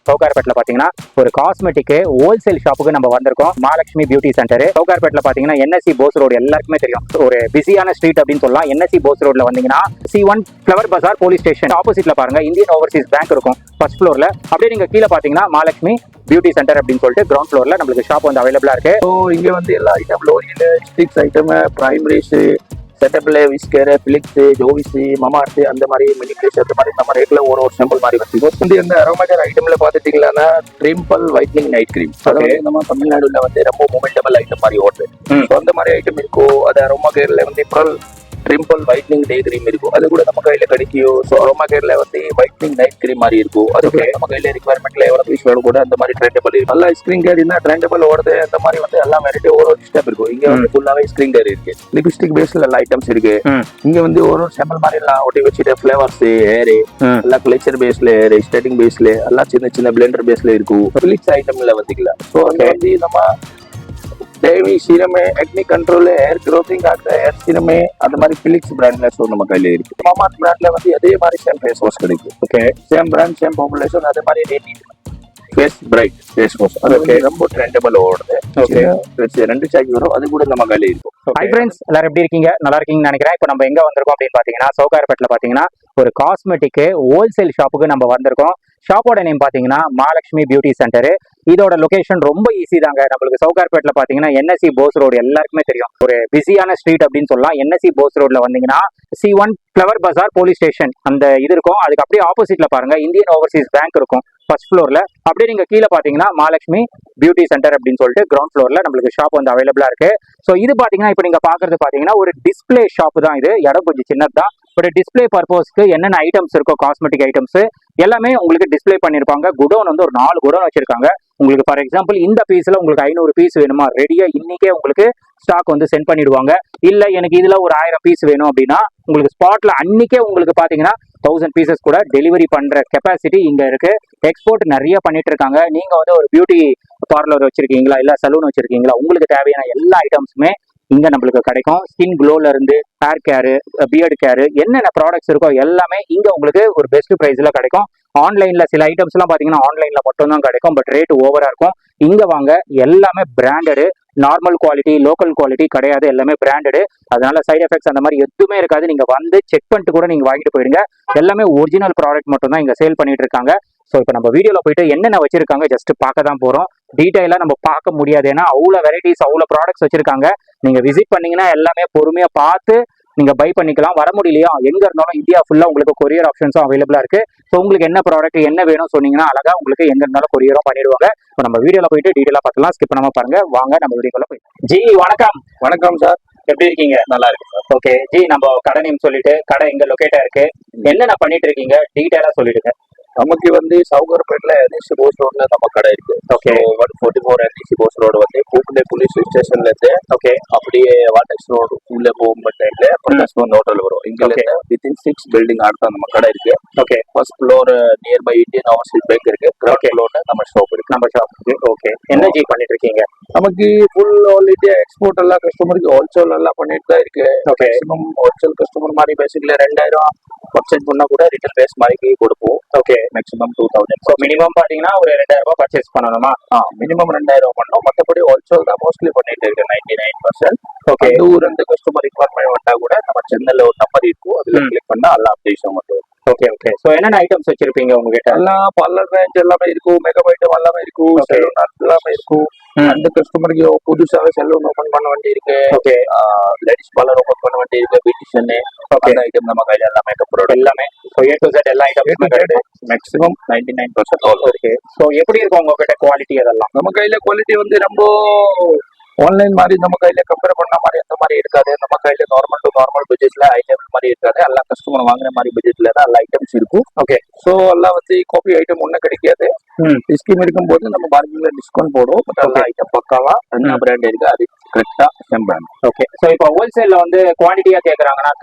சவுகார்பேட்ல பாத்தீங்கன்னா ஒரு cosmetic wholesale ஷாப்புக்கு நம்ம வந்திருக்கோம். மகாலட்சுமி பியூட்டி சென்டர் சவுகார்பேட்ல பாத்தீங்கன்னா என்எஸ்சி போஸ் ரோடு எல்லாருக்குமே தெரியும். ஒரு பிஸியான ஸ்ட்ரீட் அப்படின்னு சொல்லலாம். என்எஸ்சி போஸ் ரோட்ல வந்தீங்கன்னா C1 ஃபிளவர் பஜார் போலீஸ் ஸ்டேஷன் ஆப்போசிட்ல பாருங்க இந்தியன் ஓவர்சீஸ் பேங்க் இருக்கும் ஃபர்ஸ்ட் ஃப்ளோர்ல. அப்படியே நீங்க கீழே பாத்தீங்கன்னா மகாலட்சுமி பியூட்டி சென்டர் அப்படின்னு சொல்லிட்டு கிரவுண்ட் ஃப்ளோர்ல நம்மளுக்கு ஷாப் வந்து அவைலபிளா இருக்கு. ஸோ இங்க வந்து எல்லா item L'Oreal sticks item primers செட்டப்ல விஸ்கர் பிலிக்ஸ் ஜோவிஸ் மமார்த் அந்த மாதிரி மினிக்ஸ் அந்த மாதிரி நம்ம ரேட்ல ஒரு சாம்பிள் மாதிரி வச்சிருக்கோம். வந்து இந்த அரோமாகேர் ஐட்டம்ல பாத்துட்டீங்கன்னா ட்ரிம்பிள் வைட்னிங் நைட் கிரீம் அதாவது நம்ம தமிழ்நாடுல வந்து ரொம்ப மொமெண்டபிள் ஐட்டம் மாதிரி ஓடுது. ஸோ அந்த மாதிரி ஐட்டம் இருக்கும். அது அரோமாகேர்ல வந்து ட்ரிம்பிள் வைட்னிங் டே கிரீம் இருக்கும். அது கூட நம்ம கையில கிடைக்கும். ஸோ அரோமாகேர்ல வந்து வைட்னிங் நைட் கிரீம் மாதிரி இருக்கும். அது கூட நம்ம கையில ரிக்வயர்மெண்ட்ல எவ்வளவு பீஸ் வேணும் கூட அந்த மாதிரி ட்ரெண்டபிள் இருக்கும். நல்லா ஸ்கிரீன் கேர் இருந்தா ட்ரெண்டபிள் ஓடுது. அந்த மாதிரி வந்து எல்லா வெரைட்டி ஒரு ஸ்டெப் இருக்கும். இங்க வந்து ஃபுல்லாவே ஸ்கிரீன் கேர் இருக்கு. லிப்ஸ்டிக் பேஸ்ல எல்லா ஐட்டம்ஸ் இருக்கு. இங்க வந்து ஒரு சாம்பிள் மாதிரி எல்லாம் ஒட்டி வச்சுட்டு ஃபிளவர்ஸ் ஹேர் எல்லாம் கிளச்சர் பேஸ்ல ஹேர் ஸ்டேட்டிங் பேஸ்ல எல்லாம் சின்ன சின்ன பிளெண்டர் பேஸ்ல இருக்கும். பிலிக்ஸ் ஐட்டம்ல வந்துக்கலாம். ஸோ அங்க வந்து நம்ம தேவி சீரமே ஆக்னி கண்ட்ரோல் ஹேர் க்ரோத்திங் ஆகிற ஹேர் சீரமே அந்த மாதிரி பிலிக்ஸ் பிராண்ட்ல ஸோ நம்ம கையில இருக்கு. மாமார்த் பிராண்ட்ல வந்து அதே மாதிரி சேம் ஃபேஸ் வாஷ் கிடைக்கும். Okay same brand same population அதே மாதிரி rating face bright face wash அது ரொம்ப ட்ரெண்டபிள் ஓடுது. ரெண்டு சாக்கி வரும். அது கூட நம்ம கையில இருக்கும். ஹை ஃப்ரெண்ட்ஸ், எல்லாரும் எப்படி இருக்கீங்க? நல்லா இருக்கீங்கன்னு நினைக்கிறேன். இப்போ நம்ம எங்க வந்திருக்கோம் அப்படின்னு பாத்தீங்கன்னா சவுகார்பேட்ல பாத்தீங்கன்னா ஒரு காஸ்மெட்டிக் ஹோல்சேல் ஷாப்புக்கு நம்ம வந்திருக்கோம். ஷாப்போட நேம் பாத்தீங்கன்னா மகாலட்சுமி பியூட்டி சென்டர். இதோட லொகேஷன் ரொம்ப ஈஸி தாங்க. நம்மளுக்கு சவுகார்பேட்ல பாத்தீங்கன்னா என்எஸ்சி போஸ் ரோடு எல்லாருக்குமே தெரியும். ஒரு பிஸியான ஸ்ட்ரீட் அப்படின்னு சொல்லலாம். என்எஸ்சி போஸ் ரோட்ல வந்தீங்கன்னா C1 ஃபிளவர் பஜார் போலீஸ் ஸ்டேஷன் அந்த இது இருக்கும். அதுக்கு அப்படியே ஆப்போசிட்ல பாருங்க இந்தியன் ஓவர்சீஸ் பேங்க் இருக்கும் ஃபர்ஸ்ட் ஃப்ளோர்ல. அப்படியே நீங்க கீழே பாத்தீங்கன்னா மகாலட்சுமி பியூட்டி சென்டர் அப்படின்னு சொல்லிட்டு கிரவுண்ட் ஃப்ளோர்ல நம்மளுக்கு ஷாப் வந்து அவைலபிளா இருக்கு. ஸோ இது பாத்தீங்கன்னா இப்போ நீங்க பாக்குறது பாத்தீங்கன்னா ஒரு டிஸ்பிளே ஷாப் தான். இது இடம் கொஞ்சம் சின்னது தான். ஒரு டிஸ்பிளே பர்பஸ்க்கு என்னென்ன ஐட்டம்ஸ் இருக்கோ காஸ்மெட்டிக் ஐட்டம்ஸ் எல்லாமே உங்களுக்கு டிஸ்பிளே பண்ணிருப்பாங்க. குடோன் வந்து ஒரு 4 குடோன் வச்சிருக்காங்க. உங்களுக்கு ஃபார் எக்ஸாம்பிள் இந்த பீஸ்ல உங்களுக்கு 500 பீஸ் வேணுமா ரெடியா இன்னைக்கே உங்களுக்கு ஸ்டாக் வந்து சென்ட் பண்ணிடுவாங்க. இல்ல எனக்கு இதுல ஒரு 1000 பீஸ் வேணும் அப்படின்னா உங்களுக்கு ஸ்பாட்ல அன்னைக்கே உங்களுக்கு பாத்தீங்கன்னா 1000 பீசஸ் கூட டெலிவரி பண்ற கெப்பாசிட்டி இங்க இருக்கு. எக்ஸ்போர்ட் நிறைய பண்ணிட்டு இருக்காங்க. நீங்க வந்து ஒரு பியூட்டி பார்லர் வச்சிருக்கீங்களா இல்ல சலூன் வச்சிருக்கீங்களா உங்களுக்கு தேவையான எல்லா ஐட்டம்ஸுமே இங்க நம்மளுக்கு கிடைக்கும். ஸ்கின் க்ளோல இருந்து ஹேர் கேரு பியர்டு கேரு என்னென்ன ப்ராடக்ட்ஸ் இருக்கோ எல்லாமே இங்க உங்களுக்கு ஒரு பெஸ்ட் பிரைஸ்ல கிடைக்கும். ஆன்லைன்ல சில ஐட்டம்ஸ் எல்லாம் பாத்தீங்கன்னா ஆன்லைன்ல மட்டும் தான் கிடைக்கும். பட் ரேட் ஓவரா இருக்கும். இங்க வாங்க எல்லாமே branded. Normal quality local quality கிடையாது. எல்லாமே பிராண்டடு. அதனால சைட் எஃபெக்ட்ஸ் அந்த மாதிரி எதுவுமே இருக்காது. நீங்க வந்து செக் பண்ணிட்டு கூட நீங்க வாங்கிட்டு போயிடுங்க. எல்லாமே ஒரிஜினல் ப்ராடக்ட் மட்டும் தான் இங்க சேல் பண்ணிட்டு இருக்காங்க. ஸோ இப்போ நம்ம வீடியோல போயிட்டு என்னென்ன வச்சிருக்காங்க ஜஸ்ட் பார்க்க தான் போறோம். டீடைலா நம்ம பார்க்க முடியாது. ஏன்னா அவ்வளோ வெரைட்டிஸ் அவ்வளோ ப்ராடக்ட்ஸ் வச்சிருக்காங்க. நீங்க விசிட் பண்ணீங்கன்னா எல்லாமே பொறுமையா பார்த்து நீங்க பை பண்ணிக்கலாம். வர முடியலையா எங்க இருந்தாலும் இந்தியா ஃபுல்லா உங்களுக்கு கொரியர் ஆப்ஷன்ஸும் அவைலபிளா இருக்கு. ஸோ உங்களுக்கு என்ன ப்ராடக்ட் என்ன வேணும் சொன்னீங்கன்னா அழகா உங்களுக்கு எங்க இருந்தாலும் கொரியரும் பண்ணிடுவாங்க. இப்போ நம்ம வீடியோல போயிட்டு டீடைலா பார்க்கலாம். ஸ்கிப் பண்ணாம பாருங்க. வாங்க நம்ம வீடியோக்குள்ள போய். ஜி வணக்கம். வணக்கம் சார், எப்படி இருக்கீங்க? நல்லா இருக்கு சார். ஓகே ஜி, நம்ம கடை நேம் சொல்லிட்டு கடை எங்க லொகேட்டா இருக்கு என்னென்ன பண்ணிட்டு இருக்கீங்க டீடைலா சொல்லிடுங்க. நமக்கு வந்து சவுகார்பேட்ல என்எஸ்சி போஸ் ரோட்ல நம்ம கடை இருக்கு. ஓகே 144 என்எஸ்சி போஸ் ரோடு வந்து பூக்குண்டே போலீஸ் ஸ்டேஷன்ல இருந்து ஓகே அப்படியே வாட்டெக்ஸ் ரோடு உள்ள போகும்போது டைம்ல ஹோட்டல் வரும். இங்க வித்தின் 6 பில்டிங் அடுத்த நம்ம கடை இருக்கு. Okay first floor nearby Indian Overseas bank இருக்கு. கிரவுண்ட் ஃப்ளோர்ல நம்ம ஷாப் இருக்கு. நம்ம ஷாப் ஓகே. என்ன ஜி பண்ணிட்டு இருக்கீங்க? நமக்கு ஃபுல் ஆல் இந்தியா எக்ஸ்போர்ட் எல்லாம் கஸ்டமருக்கு ஹோல்சேல் எல்லாம் பண்ணிட்டு தான் இருக்கு. ஓகே மேக்ஸிமம் ஹோல்சேல் கஸ்டமர் மாதிரி பேசிக்கல 2000 பர்ச்சேஸ் பண்ணா கூட ரிட்டர்ன் பேஸ் மாதிரி கொடுப்போம். Okay maximum 2000. ஸோ மினிமம் பாத்தீங்கன்னா ஒரு 2000 ரூபாய் பர்ச்சேஸ் பண்ணணுமா? மினிமம் 2000 பண்ணோம். மற்றபடி ஹோல்சேல் தான் மோஸ்ட்லி பண்ணிட்டு இருக்கு 99%. ஓகே ஊர் அந்த கஸ்டமர் ரிக்வயர்மெண்ட் வந்தா கூட நம்ம சென்னையில ஒரு நம்பர் இருக்கும். அதுல கிளிக் பண்ணா எல்லா அப்டேஷன் வந்து ஓகே ஓகே. ஸோ என்னென்ன ஐட்டம்ஸ் வச்சிருப்பீங்க உங்ககிட்ட? எல்லாம் பார்லர் ரேஞ்ச் எல்லாமே இருக்கும். மேக்கப் ஐட்டம் எல்லாமே இருக்கும். சலூன் எல்லாமே இருக்கும். அந்த கஸ்டமருக்கு புதுசாவே சலூன் ஓபன் பண்ண வேண்டி இருக்கு. ஓகே லேடிஸ் பார்லர் ஓபன் பண்ண வேண்டி இருக்கு. பியூட்டிஷியன் அந்த ஐட்டம் நம்ம கையில எல்லாம் மேக்கப் ப்ராடக்ட் எல்லாமே ஸோ A to Z எல்லா items maximum 99% all. Okay. So எப்படி இருக்கும் உங்ககிட்ட குவாலிட்டி அதெல்லாம்? நம்ம கையில குவாலிட்டி வந்து ரொம்ப ஆன்லைன் மாதிரி நம்ம கையில கம்பேர் பண்ண மாதிரி அந்த மாதிரி இருக்காது. நம்ம கையில நார்மல் டு நார்மல் பட்ஜெட்ல ஐட்டம் மாதிரி இருக்காது. எல்லா கஸ்டமர் வாங்குற மாதிரி பட்ஜெட்ல தான் எல்லா ஐட்டம்ஸ் இருக்கும். ஓகே. ஸோ எல்லாம் வந்து காப்பி ஐட்டம் ஒன்றும் கிடைக்காது. ஸ்கீம் இருக்கும்போது நம்ம மார்க்கெட்ல டிஸ்கவுண்ட் போடுவோம். பட் எல்லா ஐட்டம் பக்காவா என்ன பிராண்ட் இருக்கு அது கரெக்டா சேம் பிராண்ட். ஓகே. ஸோ இப்போ ஹோல்சேல்ல வந்து குவான்டிட்டியா கேட்கறாங்கன்னா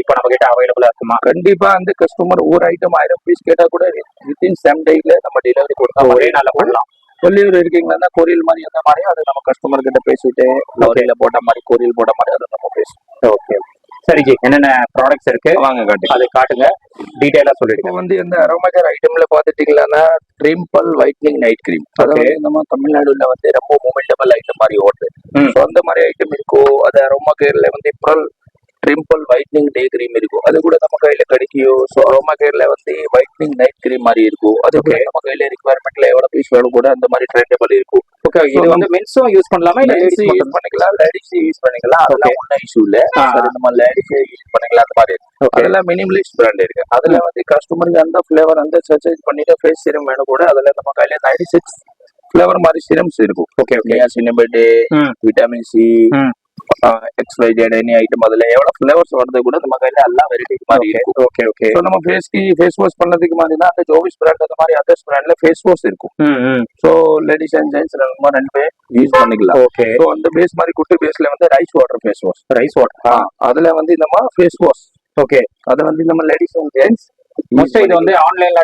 இப்போ நம்ம கிட்ட அவைலபிளா இருக்குமா? கண்டிப்பா அந்த கஸ்டமர் ஒரு ஐட்டம் 1000 பீஸ் கேட்டா கூட வித்தின் 7 டேஸ்ல நம்ம டெலிவரி கொடுத்தா ஒரே நாள்ல பண்ணலாம். கொரியர் இருக்கீங்களா கொரியல் மாதிரி அந்த மாதிரி அது நம்ம கஸ்டமர் கிட்ட பேசிட்டு லோரியில போட்ட மாதிரி கொரியல் போட்ட மாதிரி அதை நம்ம பேசுவோம். ஓகே சரி ஜி, என்னென்ன ப்ராடக்ட்ஸ் இருக்கு வாங்க காட்டு அதை காட்டுங்க, டீடைலா சொல்லிடுங்க. வந்து இந்த அரோமாகேர் ஐட்டம்ல பாத்துட்டீங்கன்னா ட்ரிம்பிள் வைட்னிங் நைட் கிரீம். அதாவது நம்ம தமிழ்நாடுல வந்து ரொம்ப மூமெண்டபிள் ஐட்டம் மாதிரி ஓடுது. ஸோ அந்த மாதிரி ஐட்டம் இருக்கும். அது அரோமா கேர்ல வந்து ட்ரிம்பிள் வைட்னிங் டே கிரீம் இருக்கும். அது கூட நம்ம கையில கிடைக்கும். ஸோ அரோமா கேர்ல வந்து வைட்னிங் நைட் கிரீம் மாதிரி இருக்கும். அது கூட நம்ம கையில ரிக்வயர்மெண்ட்ல எவ்வளவு பீஸ் வேணும் கூட அந்த மாதிரி ட்ரெண்டபிள் இருக்கும். ஓகே, இது வந்து மென்ஸும் யூஸ் பண்ணலாமா இல்ல லேடிஸ் யூஸ் பண்ணிக்கலாம், லேடிஸ் யூஸ் பண்ணிக்கலாம். அதெல்லாம் ஒன்றும் இஷ்யூ இல்ல. சரி, நம்ம லேடிஸ் யூஸ் பண்ணிக்கலாம். அந்த மாதிரி அதெல்லாம் மினிமலிஸ்ட் பிராண்ட் இருக்கு. அதுல வந்து கஸ்டமருக்கு அந்த ஃபிளேவர் அந்த சர்ச்சேஸ் பண்ணிட்டு ஃபேஸ் சீரம் வேணும் கூட அதுல நம்ம கையில 96 ஃபிளேவர் மாதிரி சீரம்ஸ் இருக்கும். Okay, niacinamide, vitamin C, XYZ any item அதுல எவ்வளவு ஃபிளேவர்ஸ் வருது கூட நம்ம கையில எல்லாம் வெரைட்டி மாதிரி இருக்கும். Okay, okay. ஸோ நம்ம ஃபேஸ் வாஷ் பண்ணதுக்கு மாதிரினா அந்த ஜோவிஸ் பிராண்ட் அந்த மாதிரி அதர்ஸ் பிராண்ட்ல ஃபேஸ் வாஷ் இருக்கும். ஸோ லேடிஸ் அண்ட் ஜென்ட்ஸ் ரெண்டு பேர் யூஸ் பண்ணிக்கலாம். ஓகே. ஸோ அந்த பேஸ் மாதிரி குட்டி பேஸ்ல வந்து ரைஸ் வாட்டர் ஃபேஸ் வாஷ், அதுல வந்து நம்ம ஃபேஸ் வாஷ். ஓகே, அதை வந்து நம்ம லேடிஸ் அண்ட் ஜென்ட்ஸ் மோஸ்ட் இது வந்து ஆன்லைன்ல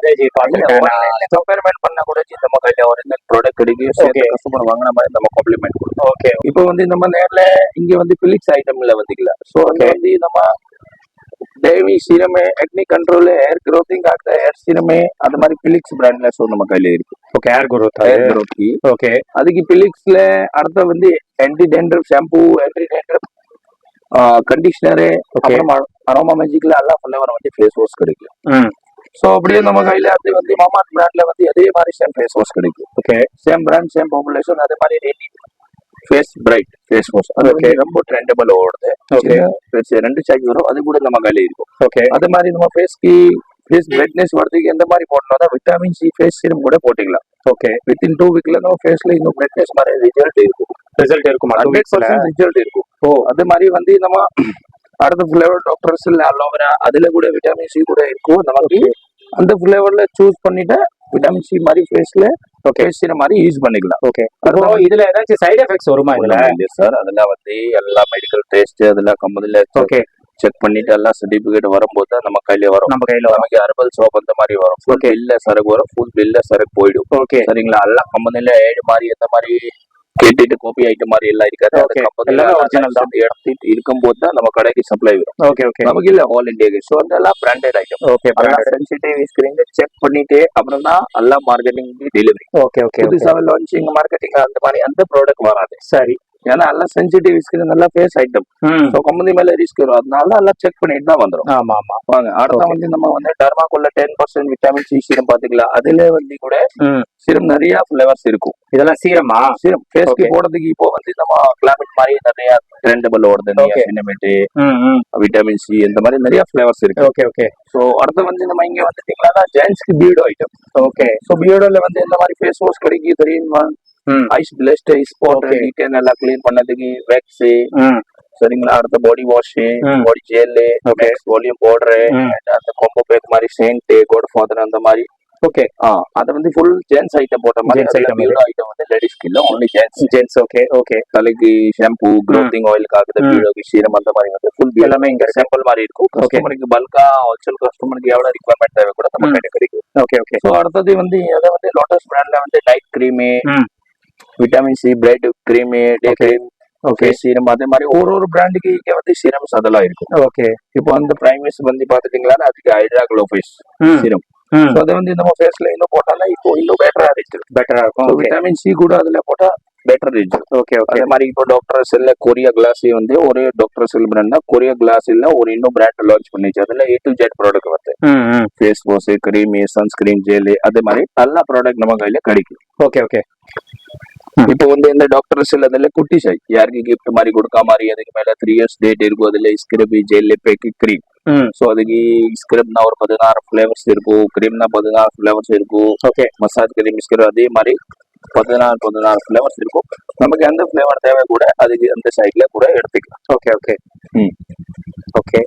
கம்பேர்மெண்ட் பண்ண கூட நம்ம கையில ஒரிஜினல் ப்ராடக்ட் கிடைக்கும். கஸ்டமர் வாங்கின மாதிரி நம்ம காம்ப்ளிமெண்ட் கொடுக்கும். ஓகே, இப்போ வந்து நம்ம நேர்ல இங்க வந்து பிலிக்ஸ் ஐட்டம்ல வந்துக்கலாம். ஸோ அங்க வந்து நம்ம டேவி சீரமே, அக்னி கண்ட்ரோல், ஹேர் க்ரோத்திங் ஆகிற ஹேர் சீரமே அந்த மாதிரி பிலிக்ஸ் பிராண்ட்ல ஸோ நம்ம கையில இருக்கு. Okay, hair growth. ஓகே, அதுக்கு பிலிக்ஸ்ல அடுத்த வந்து anti dandruff shampoo, anti dandruff conditioner, அப்புறம் அரோமா மேஜிக்ல எல்லா ஃபிளேவர் வந்து ஃபேஸ் வாஷ் கிடைக்கும். சோ அப்படியே நம்ம கையில அது வந்து மாமா பிராண்ட்ல வந்து அதே மாதிரி சேம் ஃபேஸ் வாஷ் கிடைக்கும். Okay, same brand same population அதே மாதிரி ready face bright face wash அது வந்து ரொம்ப ட்ரெண்டபிள் ஓடுது. ஓகே, ரெண்டு சார்ஜ் வரும். அது கூட நம்ம கையில இருக்கும். ஓகே, அதே மாதிரி நம்ம ஃபேஸ்க்கு ஃபேஸ் பிரைட்னஸ் வரதுக்கு எந்த மாதிரி போடணும்னா விட்டமின் சி ஃபேஸ் சீரம் கூட போட்டுக்கலாம். ஓகே, வித்தின் 2 வீக்ல நம்ம ஃபேஸ்ல இன்னும் பிரைட்னஸ் மாதிரி ரிசல்ட் இருக்கும். 100% ரிசல்ட் இருக்கும். அது மாதிரி வந்து நம்ம அடுத்த ஃபிளேவர் டாக்டர்ஸ் இல்ல அலோவேரா அதுல கூட விட்டமின் சி கூட இருக்கும். நமக்கு அந்த ஃபிளேவர்ல சூஸ் பண்ணிட்டு விட்டமின் சி மாதிரி ஃபேஸ்ல ஃபேஸ் சீரம் மாதிரி யூஸ் பண்ணிக்கலாம். ஓகே, இதுல ஏதாச்சும் சைடு எஃபெக்ட்ஸ் வருமா இதுல? சார் அதெல்லாம் வந்து எல்லா மெடிக்கல் டெஸ்ட் அதெல்லாம் கம்பெனில ஓகே செக் பண்ணிட்டு எல்லாம் சர்டிபிகேட் வரும்போது நம்ம கையில வரும். நமக்கு ஹெர்பல் சோப் அந்த மாதிரி வரும். ஃபுல் பில்ல சரக்கு வரும். ஃபுல் பில்ல சரக்கு போயிடும். ஓகே, சரிங்களா? எல்லாம் கம்பெனில ஏடு மாதிரி எந்த மாதிரி கேட்டுட்டு காப்பி ஐட்டம் மாதிரி எல்லாம் இருக்காது. ஒரிஜினல் தான் எடுத்துட்டு இருக்கும்போது தான் நம்ம கடைக்கு சப்ளை வரும். ஓகே, ஓகே, நமக்கு இல்ல ஆல் இந்தியா. ஸோ அதெல்லாம் branded item. Okay, sensitive screen check பண்ணிட்டு அப்புறம் தான் எல்லாம் மார்க்கெட்டிங் டெலிவரி. ஓகே, ஓகே, புதுசாக லான்ச்சிங் மார்க்கெட்டிங் அந்த மாதிரி அந்த ப்ராடக்ட் வராது. சரி, ஏன்னா எல்லாம் சென்சிட்டிவ் ஸ்கிரீன் நல்லா ஃபேஸ் ஐட்டம். ஸோ கம்பெனி மேல ரிஸ்க் வரும். அதனால எல்லாம் செக் பண்ணிட்டு தான் வந்துடும். ஆமா, ஆமா, வாங்க. அடுத்த வந்து நம்ம வந்து டர்மாக்குள்ள 10% விட்டமின் சி சீரம் பாத்துக்கலாம். அதுல வந்து கூட சீரம் நிறைய ஃபிளேவர்ஸ் இருக்கும். இதெல்லாம் சீரமா? சீரம் ஃபேஸ்க்கு போடுறதுக்கு இப்போ வந்து நம்ம கிளாமெட் மாதிரி நிறைய ட்ரெண்டபிள் ஓடுது. நியாசினமேட், விட்டமின் சி இந்த மாதிரி நிறைய ஃபிளேவர்ஸ் இருக்கு. Okay, okay. ஸோ அடுத்து வந்து நம்ம இங்க வந்துட்டீங்களா ஜென்ஸ்க்கு பியர்டோ ஐட்டம். ஓகே, ஸோ பியர்டோல வந்து இந்த மாதிரி ஃபேஸ் வாஷ் கிடைக்கும். தெரியுமா? ஐஸ் பிளஸ்ட் ஸ்பாட் டீடைல் எல்லாம் கிளீன் பண்ணதுக்கு வேக்ஸ், சரிங்களா? அடுத்த பாடி வாஷ், பாடி ஜெல், வால்யூம் பவுடர், அந்த காம்போ பேக் மாதிரி சென்ட், கோட் ஃபாதர் அந்த மாதிரி. ஓகே, அது வந்து ஃபுல் ஜென்ஸ் ஐட்டம் போட்ட மாதிரி. ஐட்டம் வந்து லேடிஸ்க்கு இல்ல, ஒன்லி ஜென்ஸ். ஓகே, ஓகே, தலைக்கு ஷாம்பு, க்ரோத்திங் ஆயிலுக்காக பீடோக்கு சீரம் அந்த மாதிரி வந்து ஃபுல் எல்லாமே இங்க சாம்பிள் மாதிரி இருக்கும். கஸ்டமருக்கு பல்கா ஹோல்சேல் கஸ்டமருக்கு எவ்வளவு ரிக்வயர்மெண்ட் தேவை கூட நம்ம கிட்ட கிடைக்கும். Okay, okay. ஸோ அடுத்தது வந்து அதை வந்து லோட்டஸ் பிராண்ட்ல வந்து night cream, vitamin C bright cream, day cream, okay, serum அதே மாதிரி ஒரு பிராண்டுக்கு இங்க வந்து சீரம்ஸ் அதெல்லாம் இருக்கும். ஓகே, இப்போ அந்த பிரைமஸ் வந்து பாத்துட்டீங்களா அதுக்கு ஹைட்ரா க்ளோ ஃபேஸ் சீரம். அதை வந்து நம்ம ஃபேஸ்ல இன்னும் போட்டால இப்போ இன்னும் பெட்டரா இருக்கும். விட்டமின் சி கூட அதுல போட்டா பெட்டர் ரிசல்ட். Okay, okay. அதே மாதிரி இப்போ டாக்டர் செல்ல கொரியா கிளாஸ் வந்து ஒரு டாக்டர் செல் பிராண்ட் கொரியா கிளாஸ் இல்ல ஒரு இன்னும் பிராண்ட் லான்ச் பண்ணிச்சு. அதுல A to Z ப்ராடக்ட் வருது. Face wash, cream, sunscreen, gel அதே மாதிரி நல்ல ப்ராடக்ட் நம்ம கையில கிடைக்கும். Okay, okay. இப்போ வந்து இந்த டாக்டர் செல் அதுல குட்டி சைஸ் யாருக்கு கிஃப்ட் மாதிரி கொடுக்க மாதிரி அதுக்கு மேல 3 years டேட் இருக்கும். அதுல scrub, gel, pack, cream. So அதுக்கு ஸ்க்ரப்னா ஒரு 16 ஃபிளேவர்ஸ் இருக்கும். கிரீம்னா 16 ஃபிளேவர்ஸ் இருக்கும். ஓகே, மசாஜ் கிரீம், ஸ்க்ரப் அதே மாதிரி 16 ஃபிளேவர்ஸ் இருக்கும். நமக்கு எந்த ஃபிளேவர் தேவை கூட அதுக்கு அந்த சைட்ல கூட எடுத்துக்கலாம். Okay, okay, okay.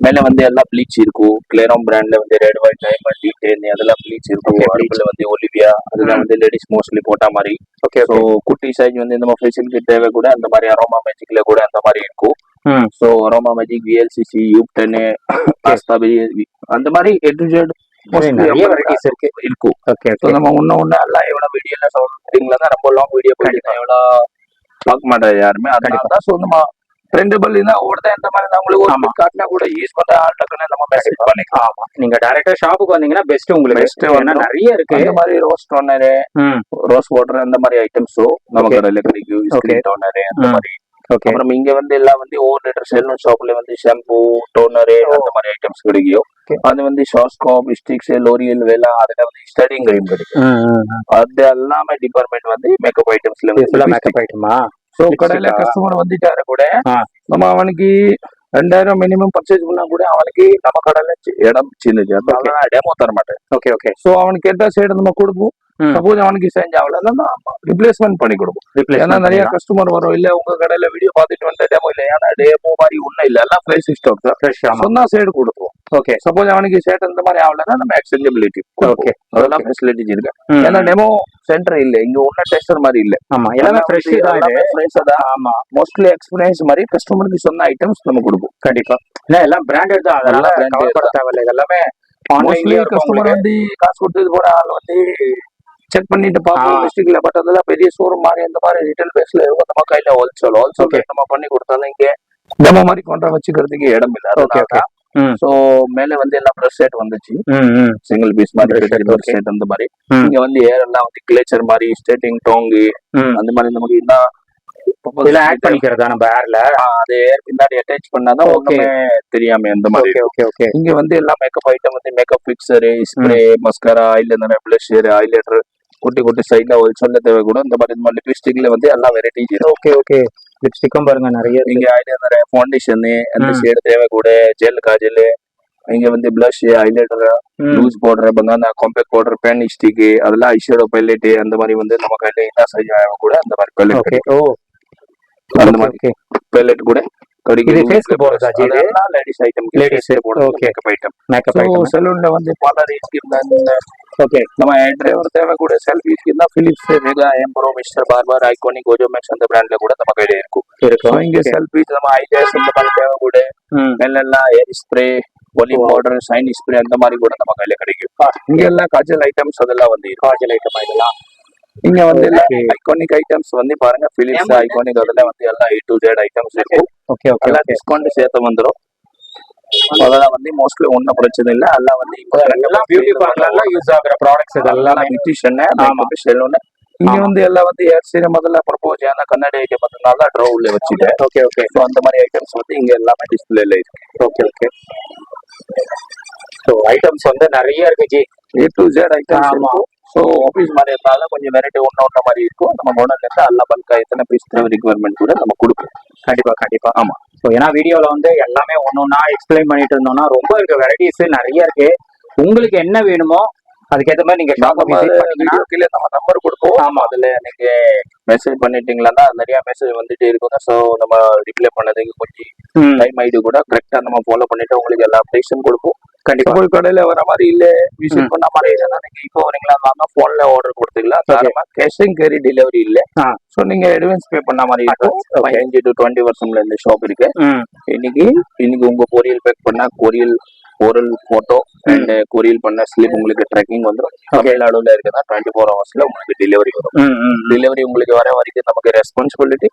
மேல வந்து எல்லாம் ப்ளீச் இருக்கும். கிளேரம் பிராண்ட்ல வந்து ரெட், ஒயிட், டைமண்ட், டீடைல் அதெல்லாம் ப்ளீச் இருக்கும். அடுப்புல வந்து ஒலிவியா அதெல்லாம் வந்து லேடிஸ் மோஸ்ட்லி போட்ட மாதிரி. ஓகே, ஸோ குட்டி சைஸ் வந்து இந்த ஃபெசிலிட்டி தேவை கூட அந்த மாதிரி அரோமா மேஜிக்ல கூட அந்த மாதிரி இருக்கும். So aroma magic, VLCC, U10, அந்த மாதிரி A to Z இருக்கும். ஓகே, ஸோ நம்ம ஒன்னு எல்லாம் எவ்வளவு வீடியோல சொல்றீங்களா ரொம்ப லாங் வீடியோ போயிட்டு எவ்வளவு பார்க்க மாட்டாரு யாருமே. அதனால தான் ஸோ நம்ம ட்ரெண்டபிள் தான் ஓடுதா இந்த மாதிரி நம்மளுக்கு ஒரு காட்டினா கூட யூஸ் பண்ற ஆள் டக்குன்னு நம்ம மெசேஜ் பண்ணிக்கலாம். ஆமா, நீங்க டைரக்டா ஷாப்புக்கு வந்தீங்கன்னா பெஸ்ட் உங்களுக்கு. பெஸ்ட் ஏன்னா நிறைய இருக்கு. இந்த மாதிரி ரோஸ் டோனரு, ரோஸ் வாட்டர் அந்த மாதிரி ஐட்டம்ஸும் நம்ம கடையில கிடைக்கும். ஸ்கிரீன் டோனரு அந்த மாதிரி. அப்புறம் இங்க வந்து எல்லாம் வந்து ஓவர் லிட்டர் செல்வன் ஷாப்ல வந்து ஷாம்பு, டோனரு அந்த மாதிரி ஐட்டம்ஸ் கிடைக்கும். அது வந்து ஷாஸ்காப், ஸ்டிக்ஸ், லோரியல் வேலா, அதுல வந்து ஸ்டடிங் கிரீம் கிடைக்கும். அது எல்லாமே டிபார்ட்மெண்ட் வந்து மேக்கப் ஐட்டம்ஸ்ல மேக்கப் ஐட்டமா. சோ கடையில கஸ்டமர் வந்துட்டாரு கூட நம்ம அவனுக்கு 2000 மினிமம் பர்ச்சேஸ் பண்ணா கூட அவனுக்கு நம்ம கடையில இடம் சின்னது, அதனால டெமோ தர மாட்டேன். Okay okay. சோ அவனுக்கு கேட்டா சைடு நம்ம கொடுப்போம். சப்போஸ் அவனுக்கு சேஞ்ச் ஆகலன்னா ரிப்ளேஸ்மெண்ட் பண்ணி கொடுப்போம். ஏன்னா நிறைய கஸ்டமர் வரும், இல்ல உங்க கடையில வீடியோ பார்த்துட்டு வந்து டெமோ இல்ல, ஏன்னா டெமோ மாதிரி ஒண்ணும் இல்ல, எல்லாம் ஃப்ரெஷ் ஸ்டாக் தான், சொன்னா சைடு கொடுப்போம். ஓகே, சப்போஸ் அவனுக்கு சேட் அந்த மாதிரி ஆகலன்னா நம்ம எக்ஸ்சேஞ்சபிலிட்டி. ஓகே, அதெல்லாம் ஃபெசிலிட்டிஸ் இருக்கு. ஏன்னா டெமோ சென்டர் இல்ல, இங்க ஒன்ன டெஸ்டர் மாதிரி இல்ல. ஆமா, எல்லாமே ஃப்ரெஷ் தான். ஆமா, மோஸ்ட்லி எக்ஸ்பீரியன்ஸ் மாதிரி கஸ்டமருக்கு சொன்ன ஐட்டம்ஸ் நம்ம கொடுப்போம். கண்டிப்பா, எல்லாம் பிராண்டட் தான், அதனால கவலைப்பட தேவையில்லை. எல்லாமே மோஸ்ட்லி கஸ்டமர் வந்து காசு கொடுத்தது போற ஆள் வந்து செக் பண்ணிட்டு பாப்போம் டிஸ்ட்ரிக்ட்ல. பட் அதெல்லாம் பெரிய ஷோரூம் மாதிரி அந்த மாதிரி ரிட்டெயில் பேஸ்ல இருக்கும். நம்ம கையில ஹோல்சேல் நம்ம பண்ணி கொடுத்தாலும் இங்க டெமோ மாதிரி கொண்டா வச்சுக்கிறதுக்கு இடம் இல்ல. சோ மேல வந்து எல்லாம் பிரஷ் செட் வந்துச்சு, சிங்கிள் பீஸ் மாதிரி செட் அந்த மாதிரி. இங்க வந்து ஏர் எல்லாம் வந்து கிளேச்சர் மாதிரி ஸ்டேட்டிங் டோங்கு அந்த மாதிரி நமக்கு இன்னும் ஆட் பண்ணிக்கிறதா நம்ம ஏர்ல. அது ஏர் பின்னாடி அட்டாச் பண்ணாதான் ஒண்ணுமே தெரியாம அந்த மாதிரி. இங்க வந்து எல்லா மேக்கப் ஐட்டம் வந்து makeup picture, spray, mascara, eyeliner, pleasure, highlighter, குட்டி குட்டி சைட்ல ஹோல்சேல்ல தேவை கூட இந்த மாதிரி லிப்ஸ்டிக்ல வந்து எல்லா வெரைட்டிஸ் இருக்கு. Okay okay. லிப்ஸ்டிக்கும் பாருங்க நிறைய. இங்க ஐலைனர், ஃபவுண்டேஷன் அந்த ஷேட் தேவை கூட, ஜெல், காஜல், இங்க வந்து blush, highlighter, loose powder, banana compact powder, pen stick, அதெல்லாம் ஐஷேடோ பைலட் அந்த மாதிரி வந்து நம்ம கையில என்ன சைஸ் ஆகும் கூட அந்த மாதிரி பைலட். அந்த மாதிரி பைலட் கூட ladies item, ladies makeup item. சலூன்ல வந்து பார்லர் நம்ம டிரைவர் தேவை கூட செல்ஃபி ஸ்கின் தான் பிலிப்ஸ், மெகா, எம்பரோ, மிஸ்டர் பார்பர், ஐகானிக், ஓஜோமேக்ஸ் அந்த பிராண்ட்ல கூட நம்ம கையில இருக்கும். இங்க செல்ஃபி நம்ம ஐஜாஸ் இந்த மாதிரி தேவை கூட, எல்லாம் ஏர் ஸ்ப்ரே, ஒலி பவுடர், ஷைன் ஸ்ப்ரே அந்த மாதிரி கூட நம்ம கையில கிடைக்கும். இங்க எல்லாம் காஜல் ஐட்டம்ஸ் அதெல்லாம் வந்து காஜல் ஐட்டம் இதெல்லாம் இங்க வந்து ஐகானிக் ஐட்டம்ஸ் வந்து பாருங்க, பிலிப்ஸ் ஐகானிக் அதுல வந்து எல்லாம் A to Z ஐட்டம்ஸ் இருக்கும். ஓகே ஓகே, எல்லாம் டிஸ்கவுண்ட் சேர்த்து வந்துரும். அதெல்லாம் வந்து மோஸ்ட்லி ஒன்னும் பிரச்சனை இல்ல. எல்லாம் வந்து இப்போ எல்லாம் பியூட்டி பார்லர்ல யூஸ் ஆகுற ப்ராடக்ட்ஸ் இதெல்லாம் பியூட்டிஷியன், மேக்கப், சலூன். இங்க வந்து எல்லாம் வந்து ஏர் சீரம் அதெல்லாம் ப்ரொபோஸ் ஆன கண்ணாடி ஐட்டம் அதனால ட்ரோ உள்ள வச்சுட்டேன். Okay okay. ஸோ அந்த மாதிரி ஐட்டம்ஸ் வந்து இங்க எல்லாமே டிஸ்பிளேல இருக்கு. Okay okay. ஸோ ஐட்டம்ஸ் வந்து நிறைய இருக்கு G, A to Z items இருக்கும். ஸோ ஆஃபீஸ் மாதிரி இருந்தாலும் கொஞ்சம் வெரைட்டி ஒன்று மாதிரி இருக்கும். நம்ம மாடல் இருந்து எல்லாம் பல்கா எத்தனை பீஸ் தேவை ரிக்வயர்மெண்ட் கூட நம்ம கொடுப்போம். கண்டிப்பா கண்டிப்பா. ஆமா. ஸோ ஏன்னா வீடியோல வந்து எல்லாமே ஒன்னொன்னா எக்ஸ்பிளைன் பண்ணிட்டு இருந்தோம்னா ரொம்ப இருக்கு, வெரைட்டிஸ் நிறைய இருக்கு. உங்களுக்கு என்ன வேணுமோ அதுக்கேற்ற மாதிரி நீங்க ஷாப் கீழே நம்ம நம்பர் கொடுப்போம். ஆமா, அதுல நீங்க மெசேஜ் பண்ணிட்டீங்களா நிறைய மெசேஜ் வந்துட்டே இருக்கும். ஸோ நம்ம ரிப்ளை பண்ணதுக்கு கொஞ்சம் டைம் ஆயிடு கூட கரெக்டா நம்ம ஃபாலோ பண்ணிட்டு உங்களுக்கு எல்லா அப்டேஷன் கொடுப்போம். கண்டிப்பா கடையில வர மாதிரி இல்ல, விசிட் பண்ண மாதிரி நீங்க இப்போ வரீங்களா போன்ல ஆர்டர் கொடுத்துக்கலாம். கேஷ் அண்ட் கேரி டெலிவரி இல்ல. சோ நீங்க அட்வான்ஸ் பே பண்ண மாதிரி இருக்கும். 15 to 20 வருஷம்ல இந்த ஷாப் இருக்கு. இன்னைக்கு உங்க கொரியல் பேக் பண்ணா கொரியல் ஓரல் போட்டோ அண்ட் கொரியல் பண்ண ஸ்லிப் உங்களுக்கு ட்ராக்கிங் வந்துடும். தமிழ்நாடுல இருக்குன்னா 24 ஹவர்ஸ்ல உங்களுக்கு டெலிவரி வரும். டெலிவரி உங்களுக்கு வர வரைக்கும் நமக்கு ரெஸ்பான்சிபிலிட்டி.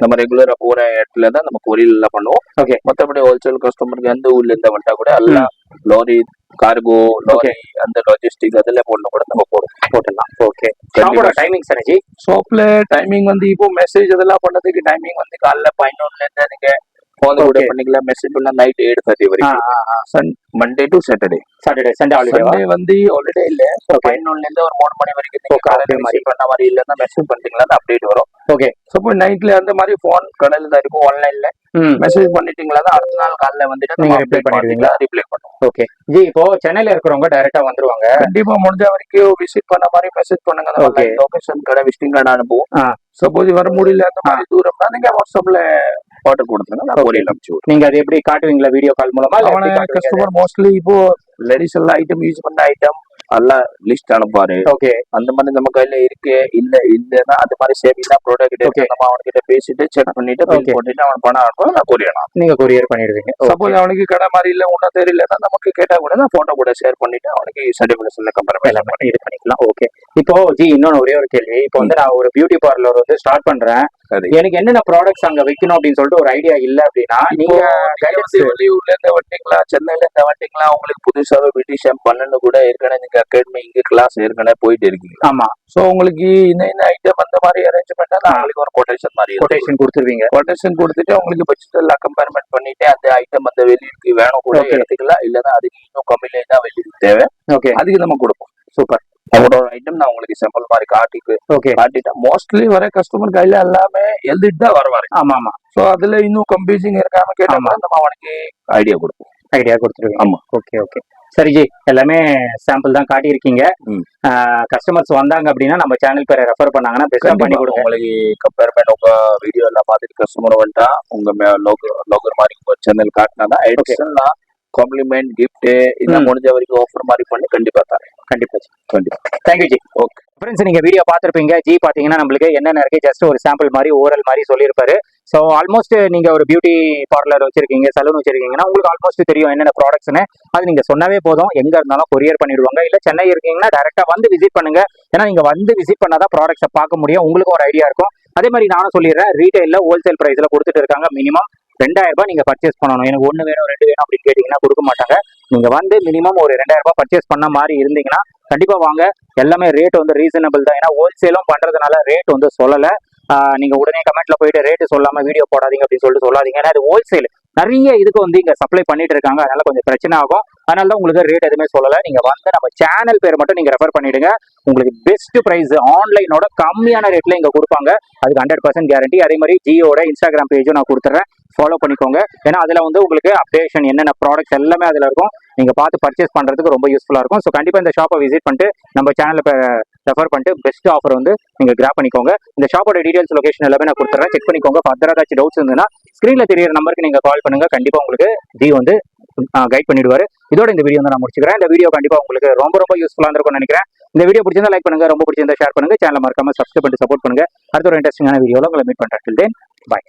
நம்ம ரெகுலரா போற இடத்துல தான் நம்ம கொரியல் எல்லாம் பண்ணுவோம். மற்றபடி ஹோல்சேல் கஸ்டமருக்கு எந்த ஊர்ல இருந்து வந்துட்டா கூட எல்லாம் லாரி, கார்கோ, லாரி அந்த லாஜிஸ்டிக் அதெல்லாம் போடணும் கூட நம்ம போட்டுடலாம். ஓகே. டைமிங் சார் ஜி ஷாப்ல டைமிங் வந்து இப்போ மெசேஜ் அதெல்லாம் பண்ணதுக்கு டைமிங் வந்து காலைல 11 இருந்து நீங்க கால் கூட பண்ணிக்கலாம். மெசேஜ் பண்ணா நைட் 8:30 வரைக்கும். Monday to Saturday. சண்டே வந்து ஹாலிடே இல்ல. 11 இருந்து ஒரு 3 மணி வரைக்கும் காலையில மெசேஜ் பண்ண மாதிரி இல்லன்னா மெசேஜ் பண்ணிட்டீங்களா அப்டேட் வரும். ஓகே. சப்போஸ் நைட்ல அந்த மாதிரி போன் கடையில தான் இருக்கும், ஆன்லைன்ல மெசேஜ் பண்ணிட்டீங்களா அடுத்த நாள் காலையில வந்துட்டு நீங்க ரிப்ளை பண்ணிடுவீங்களா? ரிப்ளை பண்ணுவோம். Okay G. இப்போ சென்னையில இருக்கிறவங்க டைரக்டா வந்துருவாங்க. கண்டிப்பா முடிஞ்ச வரைக்கும் விசிட் பண்ண மாதிரி மெசேஜ் பண்ணுங்க. லொகேஷன் கடை விசிட்டிங் கார்டு அனுப்புவோம். சப்போஸ் வர முடியல அந்த மாதிரி தூரம்னா நீங்க வாட்ஸ்அப்ல ஆர்டர் கொடுத்துருங்க, நான் கொரியர் அனுப்பிச்சு. நீங்க அதை எப்படி காட்டுவீங்களா வீடியோ கால் மூலமா? கஸ்டமர் மோஸ்ட்லி இப்போ லேடிஸ் எல்லாம் ஐட்டம் யூஸ் பண்ண ஐட்டம் எல்லாம் லிஸ்ட் அனுப்புவாரு. ஓகே அந்த மாதிரி நம்ம கையில இருக்கு இல்லன்னா அது மாதிரி சேவிங் தான் ப்ராடக்ட் Okay. நம்ம அவன்கிட்ட பேசிட்டு செக் பண்ணிட்டு பில் Okay. போட்டுட்டு அவன் பணம் அனுப்புவான், நான் கொரியர் நீங்க கொரியர் பண்ணிடுவீங்க. சப்போஸ் அவனுக்கு கடை மாதிரி இல்ல ஒன்னும் தெரியலன்னா நமக்கு கேட்டா கூட நான் போட்டோ கூட ஷேர் பண்ணிட்டு அவனுக்கு சர்டிபிகேஷன்ல கம்பேர் எல்லாமே இது பண்ணிக்கலாம். ஓகே இப்போ ஜி இன்னொன்னு ஒரே ஒரு கேள்வி. இப்போ வந்து நான் ஒரு பியூட்டி பார்லர் வந்து ஸ்டார்ட் பண்றேன், சரி. எனக்கு என்னென்ன ப்ராடக்ட்ஸ் அங்க வைக்கணும் அப்படின்னு சொல்லிட்டு ஒரு ஐடியா இல்ல அப்படின்னா நீங்க guidance- வெளியூர்ல இருந்து வந்தீங்களா, சென்னையில இருந்து வந்தீங்களா, உங்களுக்கு புதுசாவே பியூட்டிஷியன் பண்ணனு கூட ஏற்கனவே நீங்க அகாடமி இங்க கிளாஸ் ஏற்கனவே போயிட்டு இருக்கீங்க. ஆமா சோ உங்களுக்கு இந்த ஐட்டம் அந்த மாதிரி அரேஞ்ச்மெண்ட் நான் உங்களுக்கு ஒரு கொட்டேஷன் மாதிரி கொட்டேஷன் கொடுத்துருவீங்க. கொட்டேஷன் கொடுத்துட்டு உங்களுக்கு பட்ஜெட் கம்பேர்மெண்ட் பண்ணிட்டு அந்த ஐட்டம் அந்த வெளியூருக்கு வேணும் கூட Okay. எடுத்துக்கலாம், இல்லன்னா அதுக்கு இன்னும் கம்மியில தான் வெளியூருக்கு தேவை, ஓகே அதுக்கு நம்ம கொடுப்போம். சூப்பர். அவரோட ஐட்டம் நான் உங்களுக்கு சாம்பிள் மாதிரி ஓகே காட்டிட்டேன். மோஸ்ட்லி வர கஸ்டமர் கையில எல்லாமே எழுதிட்டு தான் வருவாரு. ஆமா ஆமா சோ அதுல இன்னும் கம்பேசிங் இருக்காம கேட்டா ஆமா. நம்ம அவனுக்கு ஐடியா கொடுப்போம். ஐடியா கொடுத்துருவீங்க. ஆமா. ஓகே ஓகே சரி ஜி, எல்லாமே சாம்பிள் தான் காட்டியிருக்கீங்க. ம். கஸ்டமர்ஸ் வந்தாங்க அப்படின்னா நம்ம சேனல் பேரை ரெஃபர் பண்ணாங்கன்னா பெஸ்டா பண்ணி கண்டிப்பா கொடுங்க. உங்களுக்கு கம்பேர்மெண்ட் உங்க வீடியோ எல்லாம் பார்த்துட்டு கஸ்டமர் வந்துட்டா உங்க லோகர் மாதிரி உங்க சேனல் காட்டினா எடிஷனா காம்ப்ளிமெண்ட் கிஃப்ட் இதெல்லாம் முடிஞ்ச வரைக்கும் ஆஃபர் மாதிரி பண்ணி கண்டிப்பா தரேன். கண்டிப்பா ஜி. கண்டிப்பா. Thank you G. ஓகே ஃப்ரெண்ட்ஸ், நீங்க வீடியோ பார்த்துருப்பீங்க. ஜி பாத்தீங்கன்னா நம்மளுக்கு என்னென்ன இருக்கு ஜஸ்ட் ஒரு சாம்பிள் மாதிரி ஓரல் மாதிரி சொல்லியிருப்பாரு. ஸோ ஆல்மோஸ்ட் நீங்க ஒரு பியூட்டி பார்லர் வச்சிருக்கீங்க, சலூன் வச்சிருக்கீங்கன்னா உங்களுக்கு ஆல்மோஸ்ட் தெரியும் என்னென்ன ப்ராடக்ட்ஸ்னு. அது நீங்க சொன்னாவே போதும், எங்க இருந்தாலும் கொரியர் பண்ணிடுவாங்க. இல்ல சென்னை இருக்கீங்கன்னா டைரக்டா வந்து விசிட் பண்ணுங்க. ஏன்னா நீங்க வந்து விசிட் பண்ணாதான் ப்ராடக்ட்ஸை பார்க்க முடியும், உங்களுக்கு ஒரு ஐடியா இருக்கும். அதே மாதிரி நானும் சொல்லிடுறேன், ரீட்டைல்ல ஹோல்சேல் பிரைஸ்ல கொடுத்துட்டு இருக்காங்க. மினிமம் 2000 ரூபாய் நீங்க பர்ச்சேஸ் பண்ணணும். எனக்கு 1 வேணும் 2 வேணும் அப்படின்னு கேட்டீங்கன்னா கொடுக்க மாட்டாங்க. நீங்க வந்து மினிமம் ஒரு 2000 ரூபாய் பர்ச்சேஸ் பண்ண மாதிரி இருந்தீங்கன்னா கண்டிப்பா வாங்க. எல்லாமே ரேட் வந்து ரீசனபிள் தான். ஏன்னா ஹோல்சேலும் பண்றதுனால ரேட் வந்து சொல்லல. நீங்க உடனே கமெண்ட்ல போயிட்டு ரேட் சொல்லாம வீடியோ போடாதீங்க அப்படின்னு சொல்லிட்டு சொல்லாதீங்க. ஏன்னா இது ஹோல்சேல் நிறைய இதுக்கு வந்து இங்க சப்ளை பண்ணிட்டு இருக்காங்க, அதனால கொஞ்சம் பிரச்சனை ஆகும். அதனால தான் உங்களுக்கு ரேட் எதுவுமே சொல்லல. நீங்க வந்து நம்ம சேனல் பேர் மட்டும் நீங்க ரெஃபர் பண்ணிடுங்க. உங்களுக்கு பெஸ்ட் பிரைஸ் ஆன்லைனோட கம்மியான ரேட்ல இங்க கொடுப்பாங்க. அதுக்கு 100% கேரண்டி. அதே மாதிரி ஜியோட இன்ஸ்டாகிராம் பேஜும் நான் கொடுத்துறேன், ஃபாலோ பண்ணிக்கோங்க. ஏன்னா அதுல வந்து உங்களுக்கு அப்டேஷன் என்னென்ன ப்ராடக்ட்ஸ் எல்லாமே அதுல இருக்கும். நீங்க பார்த்து பர்ச்சேஸ் பண்றதுக்கு ரொம்ப யூஸ்ஃபுல்லா இருக்கும். ஸோ கண்டிப்பா இந்த ஷாப்பை விசிட் பண்ணிட்டு நம்ம சேனலை ரெஃபர் பண்ணிட்டு பெஸ்ட் ஆஃபர் வந்து நீங்க கிராப் பண்ணிக்கோங்க. இந்த ஷாப்போட டீடைல்ஸ் லொகேஷன் எல்லாமே நான் கொடுத்துறேன், செக் பண்ணிக்கோங்க. ஃபர்தரா ஏதாச்சும் டவுட்ஸ் இருந்ததுன்னா ஸ்கிரீன்ல தெரியற நம்பருக்கு நீங்க கால் பண்ணுங்க. கண்டிப்பா உங்களுக்கு ஜி வந்து கைட் பண்ணிடுவாரு. இதோட இந்த வீடியோ வந்து நான் முடிச்சுக்கிறேன். இந்த வீடியோ கண்டிப்பா உங்களுக்கு ரொம்ப யூஸ்ஃபுல்லா இருக்கும்னு நினைக்கிறேன். இந்த வீடியோ பிடிச்சிருந்தா லைக் பண்ணுங்க, ரொம்ப பிடிச்சிருந்தா ஷேர் பண்ணுங்க, சேனலை மறக்காம சப்ஸ்கிரைப் பண்ணி சப்போர்ட் பண்ணுங்க. அடுத்த ஒரு இன்ட்ரெஸ்டிங்கான வீடியோல உங்களை மீட் பண்றேன். Till then, bye.